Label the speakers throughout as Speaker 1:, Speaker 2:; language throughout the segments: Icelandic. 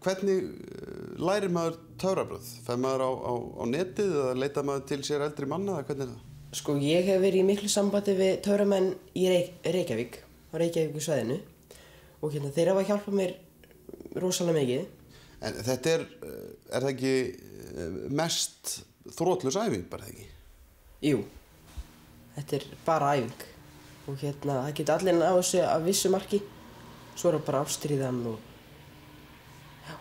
Speaker 1: hvernig lærir maður töfrabrögð? Fer maður á netið eða leitar maður til sér eldri manna eða hvernig það?
Speaker 2: Sko, ég hef verið í miklu sambandi við töframenn í Reykjavík, á Reykjavíkursvæðinu og þeir hafa hjálpað mér rosalega mikið.
Speaker 1: En þetta er það ekki mest þrotlaus æfing bara, ekki?
Speaker 2: Jú, þetta er bara æfing og það geta allir á þessu að vissu marki, svo er það bara ástríðan og já.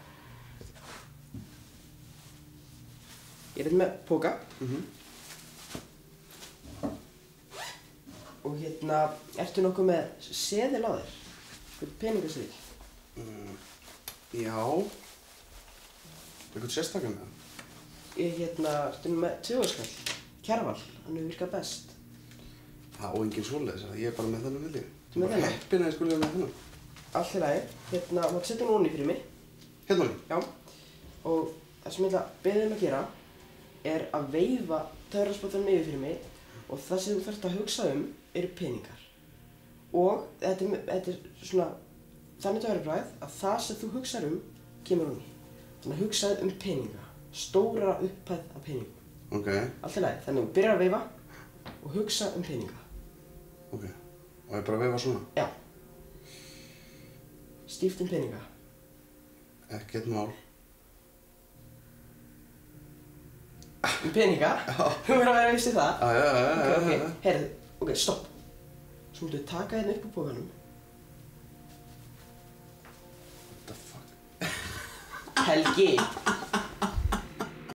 Speaker 2: Ég er með póka. Og ertu nokkuð með seðil á þér? Peningaseðil?
Speaker 1: Já. Eitthvað sérstakann eða?
Speaker 2: Ertu með 20-skall, Kjarval, hann hefur virkað best.
Speaker 1: Það á engin svoleiðis, ég er bara með þennan vilja.
Speaker 2: Þú með þennan?
Speaker 1: Heppinn að ég skulle vera með þennan.
Speaker 2: Allt í lagi. Máttu setja hún ofan í fyrir mig.
Speaker 1: Hérna ofan í?
Speaker 2: Já. Og það sem ég ætla að biðja að gera er að veifa töfraspottanum yfir fyrir mig og það sem þú þarft að hugsa eru peningar. Og þetta er svona þannig töfrabragð að það sem þú hugsar kemur ofan í. Þannig að hugsaðu peninga. Stóra upphæð af peningum.
Speaker 1: Ok.
Speaker 2: Allt í lagi. Þannig að þú byrjar að veifa og hugsa peninga.
Speaker 1: Ok. Og ég bara að veifa svona?
Speaker 2: Já. Stíft peninga.
Speaker 1: Ekkert mál.
Speaker 2: Peninga? Já. Þú verður að vera viss í það?
Speaker 1: Já.
Speaker 2: Ok. Heyrðu, ok, stopp. Svo mútu taka hérna upp úr pókanum.
Speaker 1: What the fuck?
Speaker 2: Helgi!